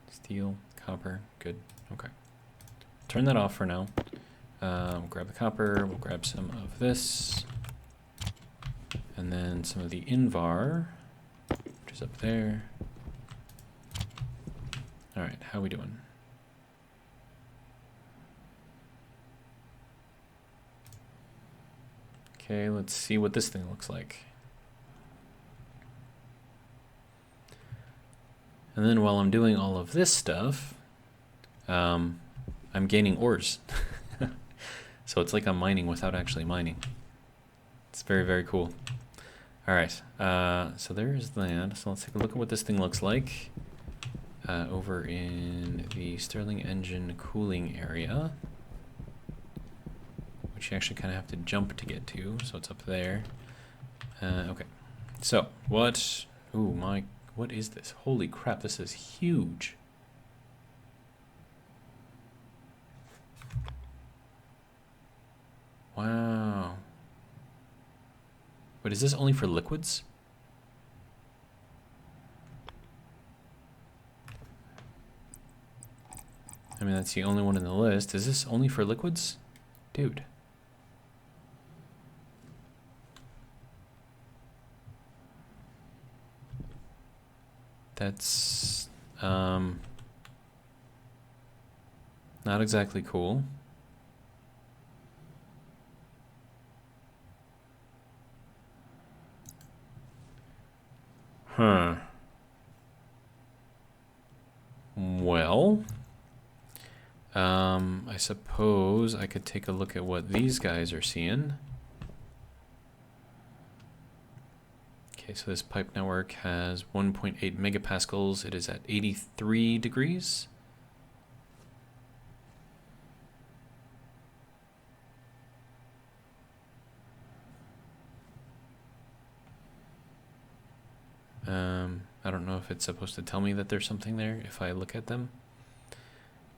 steel, copper, good, okay. Turn that off for now. Grab the copper, we'll grab some of this. And then some of the Invar, which is up there. All right, how we doing? Okay, let's see what this thing looks like. And then while I'm doing all of this stuff, I'm gaining ores. So it's like I'm mining without actually mining. It's very, very cool. All right, so there's that. So let's take a look at what this thing looks like over in the Stirling engine cooling area, which you actually kind of have to jump to get to. So it's up there. Okay, so what? Ooh, what is this? Holy crap! This is huge. Wow. Wait, is this only for liquids? I mean, that's the only one in the list. Is this only for liquids? Dude. That's, not exactly cool. Huh. Well, I suppose I could take a look at what these guys are seeing. Okay, so this pipe network has 1.8 megapascals. It is at 83 degrees. I don't know if it's supposed to tell me that there's something there if I look at them.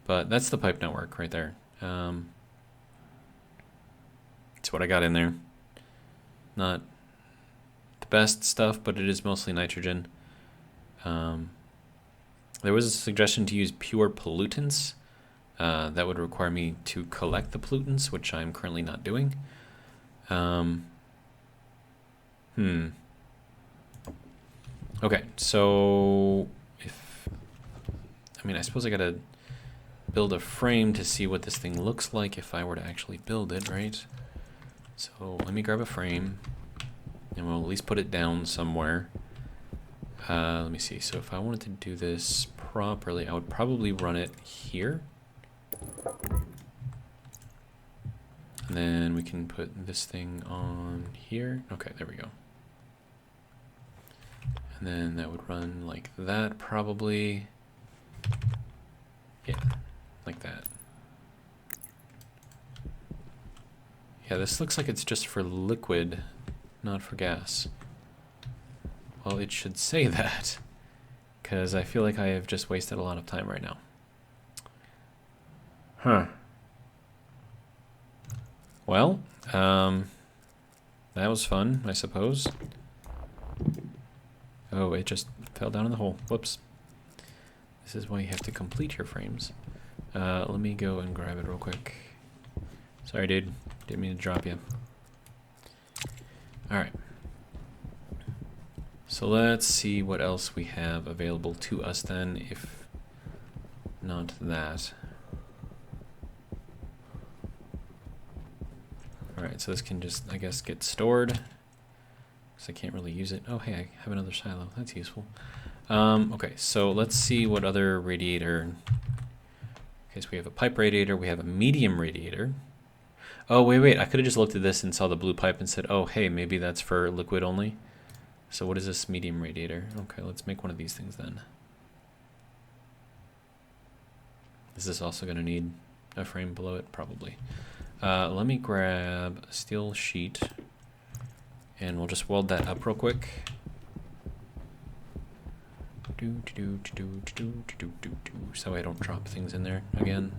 But that's the pipe network right there. It's what I got in there. Not the best stuff, but it is mostly nitrogen. There was a suggestion to use pure pollutants. That would require me to collect the pollutants, which I'm currently not doing. Okay, so I suppose I gotta build a frame to see what this thing looks like if I were to actually build it, right? So let me grab a frame, and we'll at least put it down somewhere. Let me see. So if I wanted to do this properly, I would probably run it here. And then we can put this thing on here. Okay, there we go. And then that would run like that, probably. Yeah, like that. Yeah, this looks like it's just for liquid, not for gas. Well, it should say that, because I feel like I have just wasted a lot of time right now. Huh. Well, that was fun, I suppose. Oh, it just fell down in the hole. Whoops. This is why you have to complete your frames. Let me go and grab it real quick. Sorry, dude. Didn't mean to drop you. Alright. So let's see what else we have available to us then, if not that. Alright, so this can just, I guess, get stored. Because I can't really use it. Oh, hey, I have another silo. That's useful. Okay, so let's see what other radiator. Okay, so we have a pipe radiator. We have a medium radiator. Oh, wait. I could have just looked at this and saw the blue pipe and said, oh, hey, maybe that's for liquid only. So what is this medium radiator? Okay, let's make one of these things then. Is this also going to need a frame below it? Probably. Let me grab a steel sheet, and we'll just weld that up real quick. So I don't drop things in there again.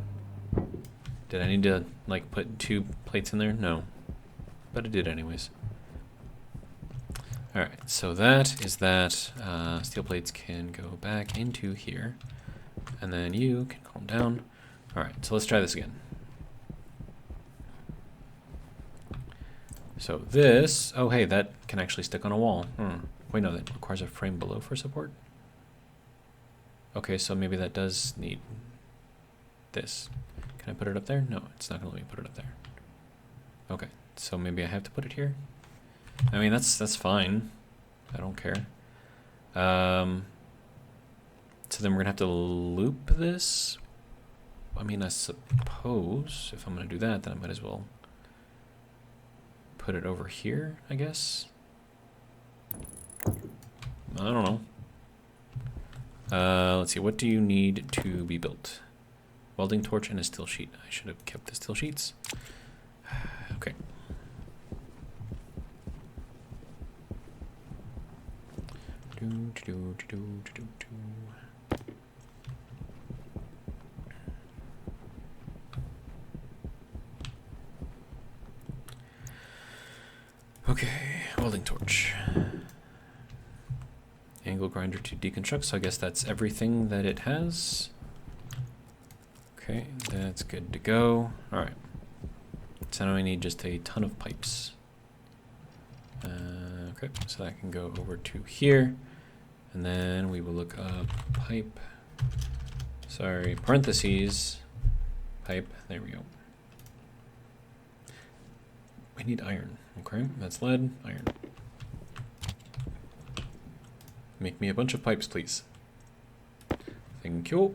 Did I need to like put 2 plates in there? No, but I did anyways. All right, so that is that. Steel plates can go back into here, and then you can calm down. All right, so let's try this again. So this, oh hey, that can actually stick on a wall. Wait, no, that requires a frame below for support. Okay, so maybe that does need this. Can I put it up there? No, it's not gonna let me put it up there. Okay, so maybe I have to put it here. I mean, that's fine. I don't care. So then we're gonna have to loop this. I mean, I suppose if I'm gonna do that, then I might as well put it over here, I guess. I don't know. Let's see, what do you need to be built? Welding torch and a steel sheet. I should have kept the steel sheets. Okay. Okay, welding torch. Angle grinder to deconstruct, so I guess that's everything that it has. Okay, that's good to go. Alright. So now I need just a ton of pipes. Okay, so that can go over to here. And then we will look up pipe. Sorry, parentheses. Pipe. There we go. We need iron. Okay, that's lead, iron. Make me a bunch of pipes, please. Thank you.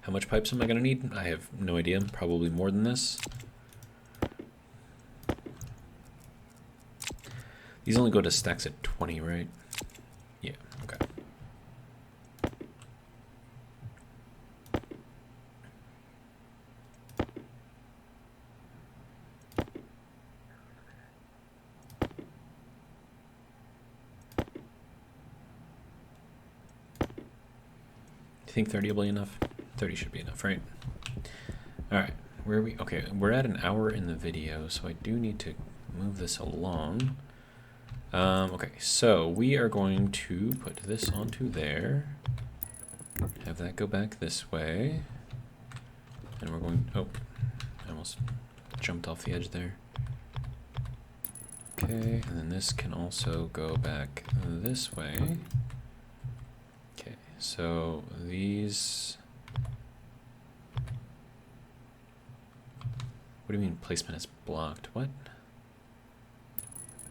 How much pipes am I going to need? I have no idea. Probably more than this. These only go to stacks at 20, right? Yeah, okay. think 30 will be enough. 30 should be enough, right? All right, where are we? Okay, we're at an hour in the video, so I do need to move this along. Okay, so we are going to put this onto there. Have that go back this way. And we're going, oh, I almost jumped off the edge there. Okay, and then this can also go back this way. Okay, so these... What do you mean placement is blocked? What?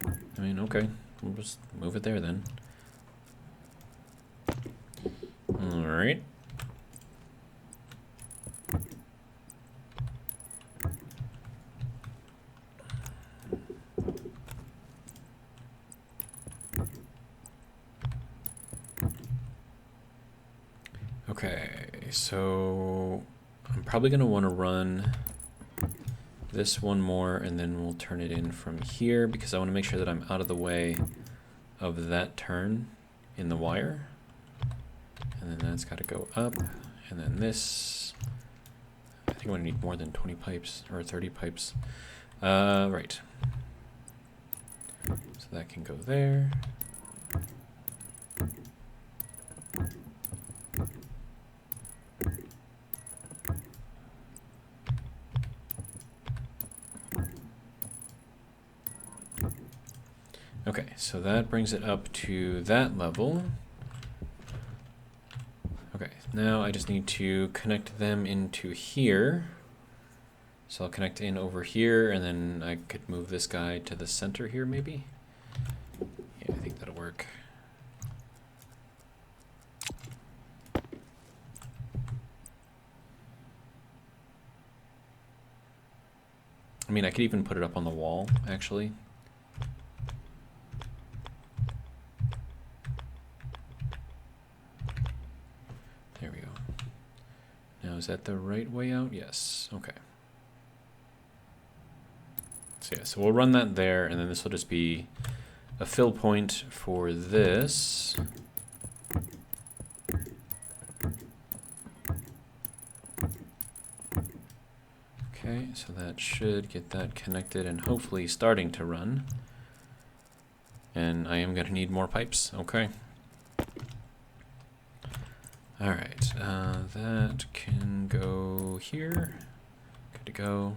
I mean, okay, we'll just move it there then. Alright. Okay, so I'm probably going to want to run this one more, and then we'll turn it in from here because I want to make sure that I'm out of the way of that turn in the wire. And then that's got to go up, and then this. I think I'm going to need more than 20 pipes, or 30 pipes. Right. So that can go there. Okay, so that brings it up to that level. Okay, now I just need to connect them into here. So I'll connect in over here, and then I could move this guy to the center here, maybe? Yeah, I think that'll work. I mean, I could even put it up on the wall, actually. There we go. Now, is that the right way out? Yes. Okay. So yeah, so we'll run that there, and then this will just be a fill point for this. Okay, so that should get that connected and hopefully starting to run. And I am going to need more pipes. Okay. All right, that can go here. Good to go.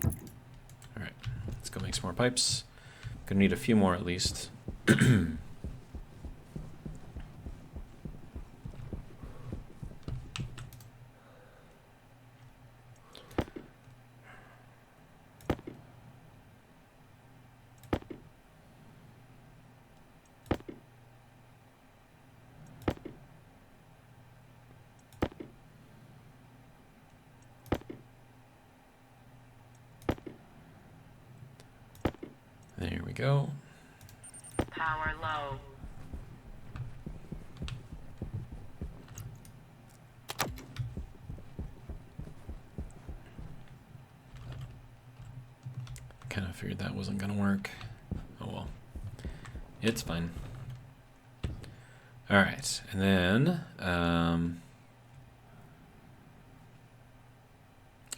All right, let's go make some more pipes. Gonna need a few more at least. There we go. Power low. Kind of figured that wasn't gonna work. Oh well. It's fine. All right, and then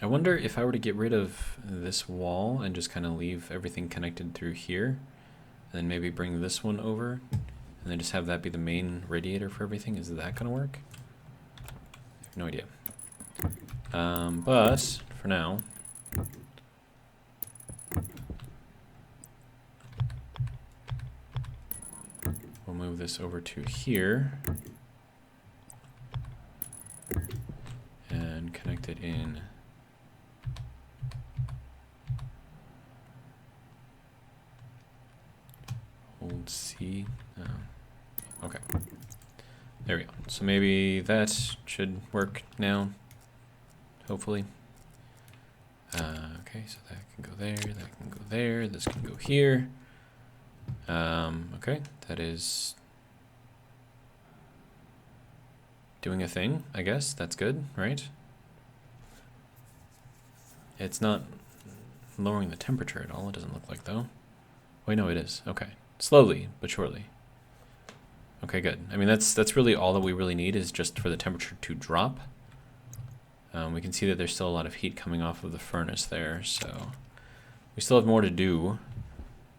I wonder if I were to get rid of this wall and just kind of leave everything connected through here, and then maybe bring this one over, and then just have that be the main radiator for everything. Is that gonna work? I have no idea. But for now, we'll move this over to here and connect it in. Hold C. Okay. There we go. So maybe that should work now. Hopefully. Okay, so that can go there, that can go there, this can go here. Okay, that is doing a thing, I guess. That's good, right? It's not lowering the temperature at all, it doesn't look like, though. Wait, no, it is. Okay. Slowly, but surely. Okay, good. I mean, that's really all that we really need is just for the temperature to drop. We can see that there's still a lot of heat coming off of the furnace there, so we still have more to do.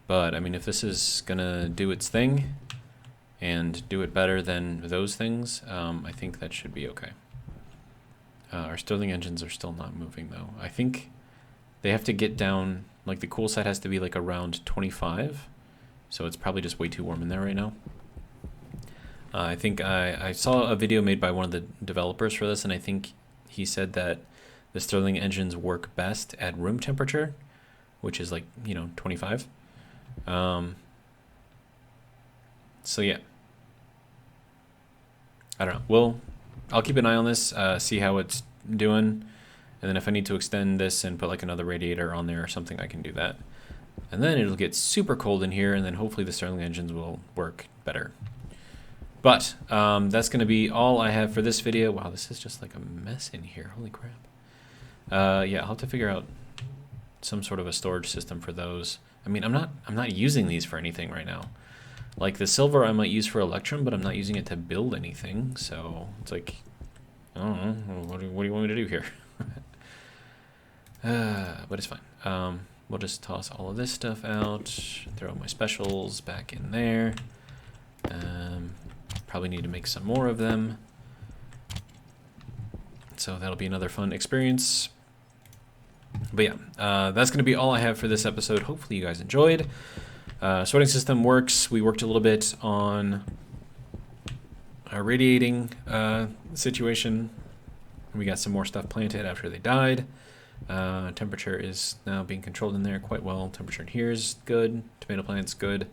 But, I mean, if this is gonna do its thing and do it better than those things, I think that should be okay. Our Stirling engines are still not moving, though. I think they have to get down, like the cool side has to be like around 25, so it's probably just way too warm in there right now. I think I saw a video made by one of the developers for this, and I think he said that the Stirling engines work best at room temperature, which is like, 25. So yeah. I don't know. I'll keep an eye on this, see how it's doing, and then if I need to extend this and put like another radiator on there or something, I can do that. And then it'll get super cold in here, and then hopefully the Stirling engines will work better. But that's going to be all I have for this video. Wow, this is just like a mess in here. Holy crap. Yeah, I'll have to figure out some sort of a storage system for those. I mean, I'm not using these for anything right now. Like the silver I might use for Electrum, but I'm not using it to build anything. So it's like, I don't know. What do you want me to do here? But it's fine. We'll just toss all of this stuff out. Throw my specials back in there. Probably need to make some more of them. So that'll be another fun experience. But yeah, that's going to be all I have for this episode. Hopefully you guys enjoyed. Sorting system works. We worked a little bit on our radiating situation. We got some more stuff planted after they died. Temperature is now being controlled in there quite well. Temperature in here is good. Tomato plant's good.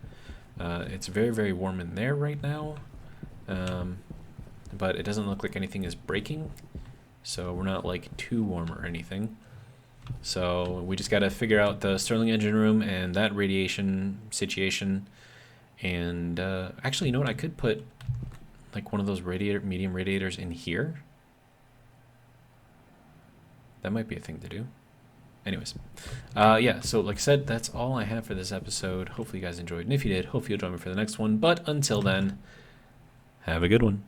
It's very, very warm in there right now. But it doesn't look like anything is breaking. So we're not like too warm or anything. So we just got to figure out the Stirling engine room and that radiation situation. And actually, you know what? I could put like one of those medium radiators in here. That might be a thing to do. Anyways, yeah, so like I said, that's all I have for this episode. Hopefully you guys enjoyed. And if you did, hopefully you'll join me for the next one. But until then, have a good one.